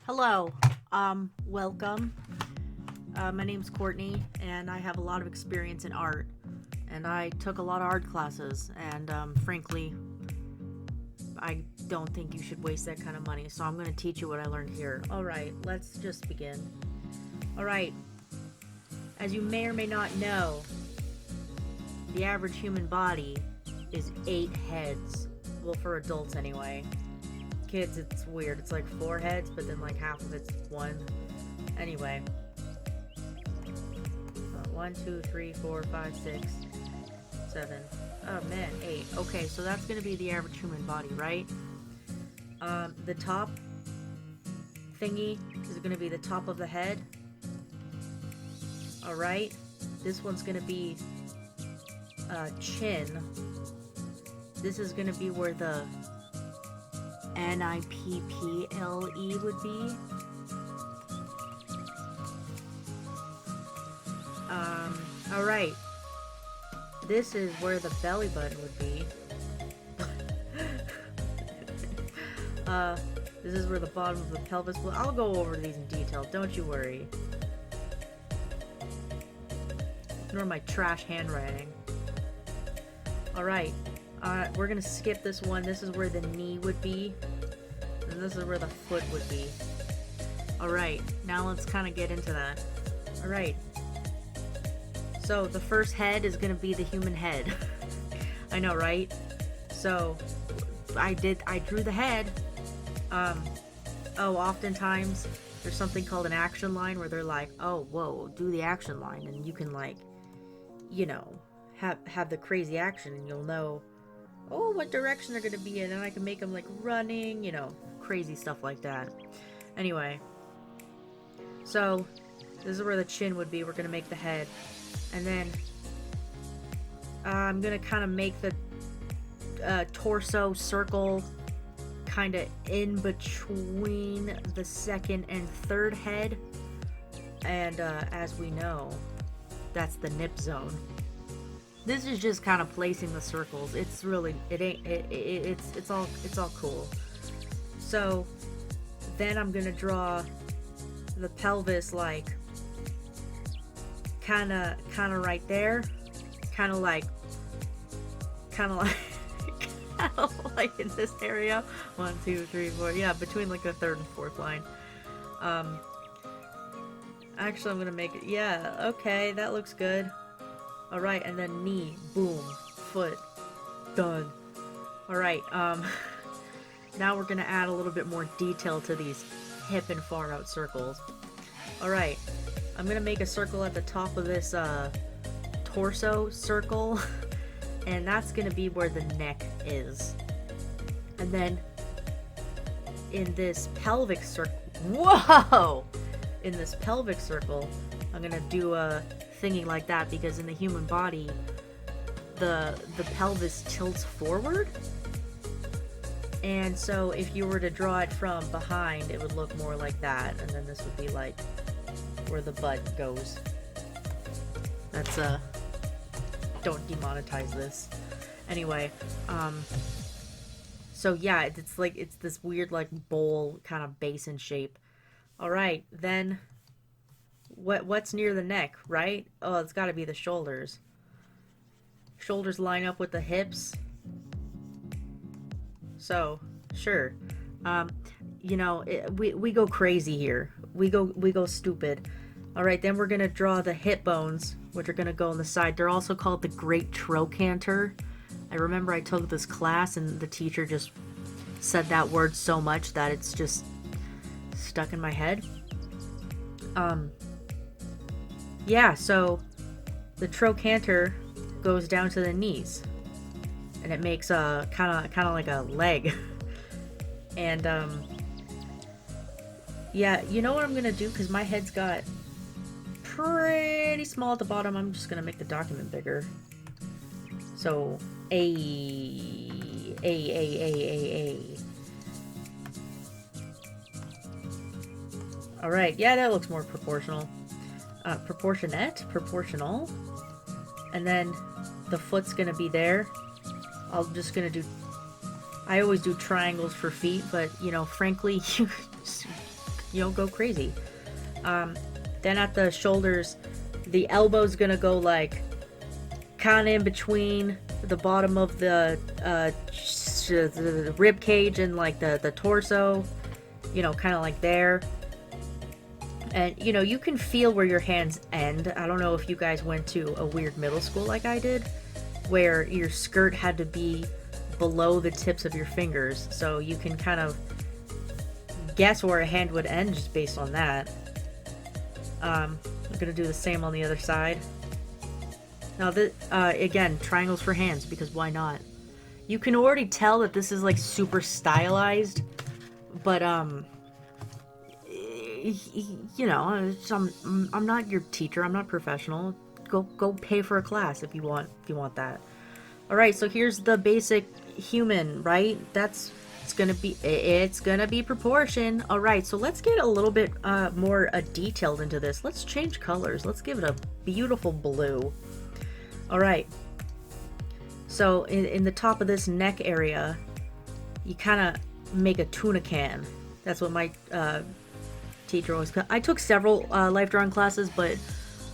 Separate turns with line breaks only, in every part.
Hello, welcome. My name's Courtney, and I have a lot of experience in art. And I took a lot of art classes, and frankly, I don't think you should waste that kind of money. So I'm going to teach you what I learned here. Alright, let's just begin. Alright, as you may or may not know, the average human body is 8 heads. Well, for adults anyway. Kids, it's weird. It's like 4 heads, but then like half of it's 1. Anyway. 1, 2, 3, 4, 5, 6, 7. Oh man, 8. Okay, so that's gonna be the average human body, right? The top thingy is gonna be the top of the head. Alright. This one's gonna be chin. This is gonna be where the NIPPLE would be. Alright. This is where the belly button would be. This is where the bottom of the pelvis will. I'll go over these in detail, don't you worry. Ignore my trash handwriting. Alright. We're gonna skip this one. This is where the knee would be. And this is where the foot would be. Alright, now let's kind of get into that. Alright. So, the first head is gonna be the human head. I know, right? So, I drew the head. Oftentimes, there's something called an action line where they're like, oh, whoa, do the action line. And you can, like, you know, have the crazy action and you'll know, oh, what direction they're gonna be in, and I can make them like running, you know, crazy stuff like that. Anyway, so this is where the chin would be. We're gonna make the head, and then I'm gonna kind of make the torso circle kind of in between the second and third head, and as we know, that's the nip zone. This is just kind of placing the circles. It's really, it's all cool. So then I'm gonna draw the pelvis like kind of right there, kind of like in this area. 1, 2, 3, 4. Yeah, between like the third and fourth line. Actually, I'm gonna make it. Yeah, okay, that looks good. Alright, and then knee, boom, foot, done. Alright, now we're gonna add a little bit more detail to these hip and far out circles. Alright, I'm gonna make a circle at the top of this, torso circle, and that's gonna be where the neck is. And then, in this pelvic circle, whoa! In this pelvic circle, I'm gonna do a thingy like that, because in the human body the pelvis tilts forward, and so if you were to draw it from behind it would look more like that, and then this would be like where the butt goes. That's don't demonetize this. Anyway, so yeah, it's like, it's this weird like bowl kind of basin shape. Alright, then what's near the neck, right? Oh, it's got to be the shoulders. Shoulders line up with the hips. So, sure. You know, we go crazy here. We go stupid. All right, then we're gonna draw the hip bones, which are gonna go on the side. They're also called the great trochanter. I remember I took this class and the teacher just said that word so much that it's just stuck in my head. Yeah, so the trochanter goes down to the knees, and it makes a kind of like a leg. And yeah, you know what I'm gonna do, because my head's got pretty small at the bottom. I'm just gonna make the document bigger. So A. All right, yeah, that looks more proportional. Proportional. And then the foot's gonna be there. I'm just gonna do, I always do triangles for feet, but you know, frankly, you know, go crazy. Then at the shoulders, the elbow's gonna go like kind of in between the bottom of the rib cage and like the torso, you know, kind of like there. And you know, you can feel where your hands end. I don't know if you guys went to a weird middle school like I did, where your skirt had to be below the tips of your fingers, so you can kind of guess where a hand would end just based on that. I'm gonna do the same on the other side. Now, again, triangles for hands, because why not? You can already tell that this is like super stylized, but you know, I'm not your teacher. I'm not professional. Go pay for a class if you want that. All right, so here's the basic human, right? It's gonna be proportion. All right, so let's get a little bit more detailed into this. Let's change colors. Let's give it a beautiful blue. All right. So in the top of this neck area, you kind of make a tuna can. That's what my teacher always. I took several life drawing classes, but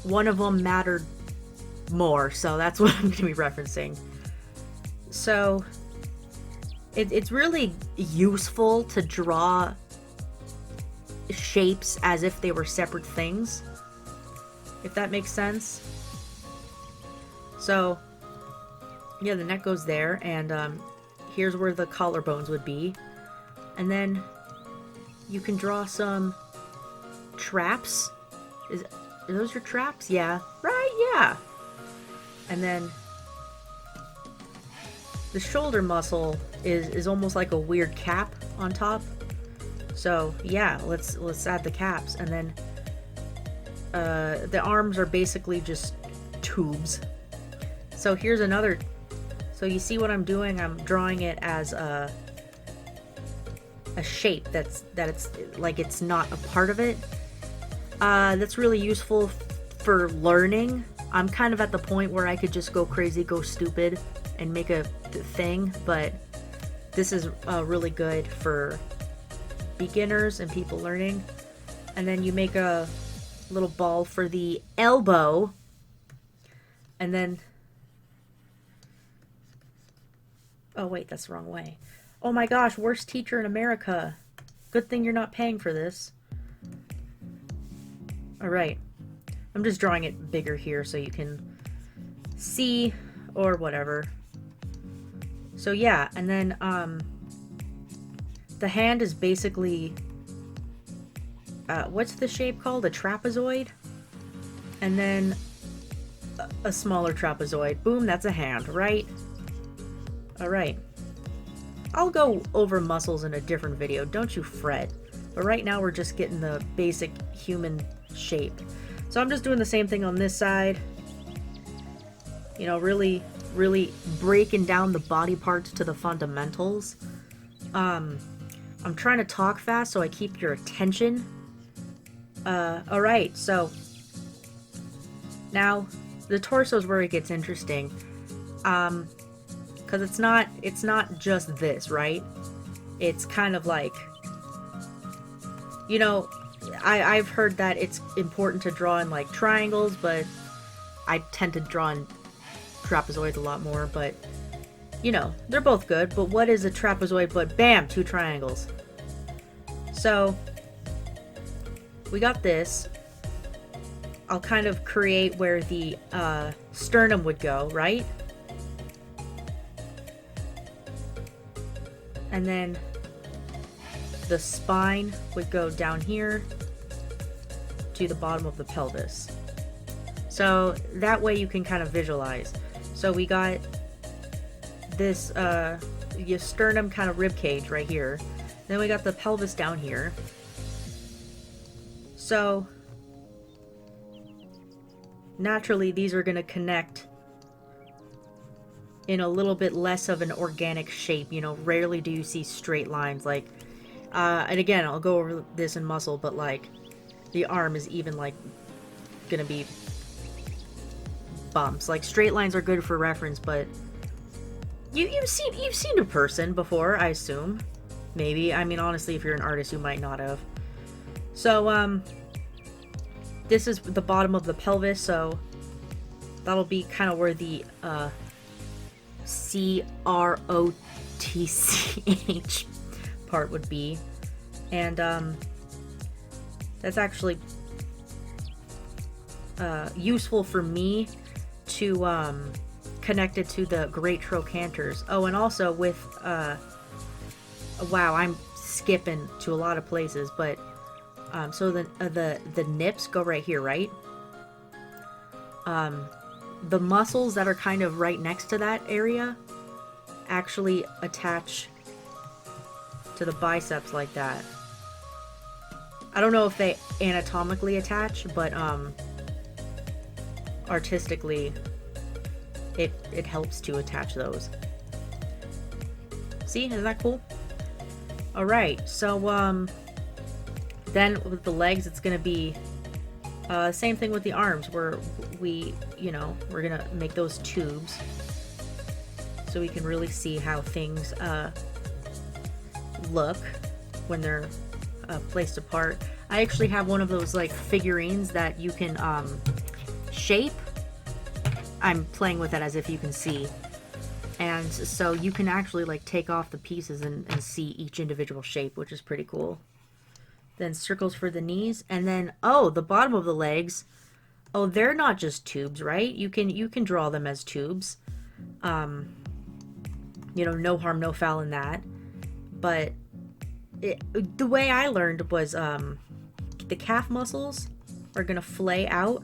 one of them mattered more, so that's what I'm going to be referencing. So it's really useful to draw shapes as if they were separate things, if that makes sense. So yeah, the neck goes there, and here's where the collarbones would be, and then you can draw some traps. Are those your traps? Yeah, right, yeah. And then the shoulder muscle is almost like a weird cap on top. So yeah, let's add the caps, and then the arms are basically just tubes. So here's another. So you see what I'm doing? I'm drawing it as a shape it's like it's not a part of it. That's really useful for learning. I'm kind of at the point where I could just go crazy, go stupid, and make a thing, but this is really good for beginners and people learning. And then you make a little ball for the elbow, and then oh wait, that's the wrong way. Oh my gosh, worst teacher in America. Good thing you're not paying for this. Alright. I'm just drawing it bigger here so you can see, or whatever. So yeah, and then the hand is basically what's the shape called? A trapezoid? And then a smaller trapezoid. Boom, that's a hand, right? Alright. I'll go over muscles in a different video, don't you fret. But right now we're just getting the basic human shape. So I'm just doing the same thing on this side. You know, really breaking down the body parts to the fundamentals. I'm trying to talk fast so I keep your attention. Alright, so now the torso is where it gets interesting. Because it's not just this, right? It's kind of like, you know, I've heard that it's important to draw in like triangles, but I tend to draw in trapezoids a lot more, but you know, they're both good. But what is a trapezoid but bam, two triangles? So we got this. I'll kind of create where the sternum would go, right? And then the spine would go down here to the bottom of the pelvis. So that way you can kind of visualize. So we got this your sternum kind of rib cage right here. Then we got the pelvis down here. So naturally these are going to connect in a little bit less of an organic shape. You know, rarely do you see straight lines like and again, I'll go over this in muscle, but like the arm is even like gonna be bumps. Like straight lines are good for reference, but you've seen a person before, I assume. Maybe. I mean, honestly, if you're an artist, you might not have. So, this is the bottom of the pelvis, so that'll be kind of where the, CROTCH part would be. And, that's actually, useful for me to, connect it to the great trochanters. Oh, and also with, wow, I'm skipping to a lot of places, but, so the nips go right here, right? The muscles that are kind of right next to that area actually attach to the biceps like that. I don't know if they anatomically attach, but artistically it helps to attach those. See, isn't that cool? Alright, so then with the legs it's gonna be same thing with the arms, where we're gonna make those tubes so we can really see how things look when they're placed apart. I actually have one of those like figurines that you can shape. I'm playing with it as if you can see, and so you can actually like take off the pieces and see each individual shape, which is pretty cool. Then circles for the knees, and then the bottom of the legs. Oh, they're not just tubes, right? You can draw them as tubes. No harm, no foul in that. But the way I learned was the calf muscles are gonna flay out.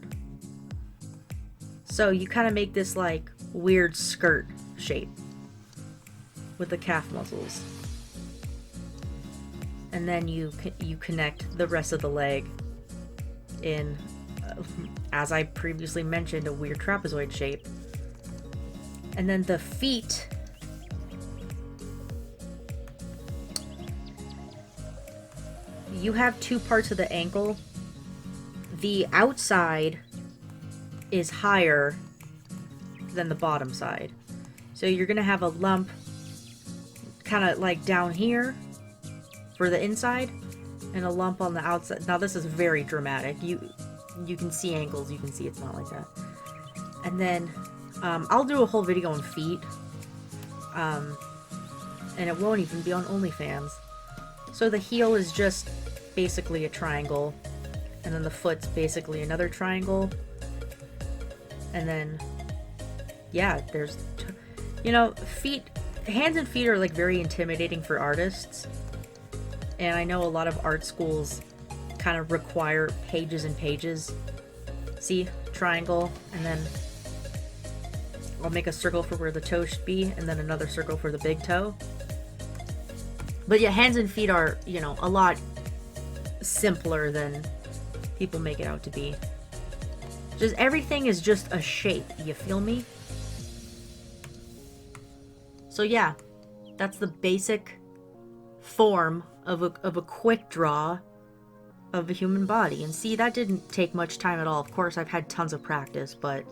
So you kind of make this like weird skirt shape with the calf muscles. And then you connect the rest of the leg in, as I previously mentioned, a weird trapezoid shape. And then the feet, you have two parts of the ankle. The outside is higher than the bottom side. So you're gonna have a lump kind of like down here for the inside, and a lump on the outside. Now this is very dramatic. You can see ankles, you can see it's not like that. And then I'll do a whole video on feet, and it won't even be on OnlyFans. So the heel is just basically a triangle, and then the foot's basically another triangle, and then yeah, there's hands and feet are like very intimidating for artists. And I know a lot of art schools kind of require pages and pages. See? Triangle, and then I'll make a circle for where the toe should be, and then another circle for the big toe. But yeah, hands and feet are, a lot simpler than people make it out to be. Just everything is just a shape, you feel me? So yeah, that's the basic form of a quick draw of a human body. And see, that didn't take much time at all. Of course, I've had tons of practice, but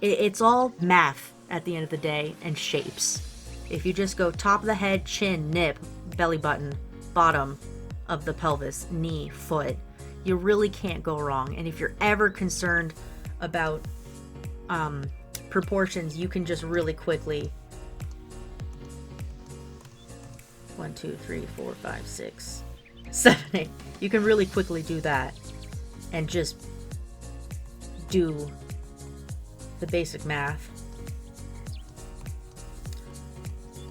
it's all math at the end of the day, and shapes. If you just go top of the head, chin, nip, belly button, bottom of the pelvis, knee, foot, you really can't go wrong. And if you're ever concerned about proportions, you can just really quickly 1, 2, 3, 4, 5, 6, 7, 8. You can really quickly do that and just do the basic math.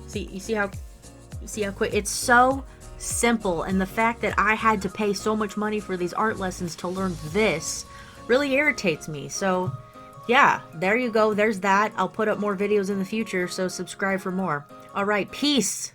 See, see how quick it's so simple. And the fact that I had to pay so much money for these art lessons to learn this really irritates me. So yeah, there you go. There's that. I'll put up more videos in the future, so subscribe for more. All right, peace.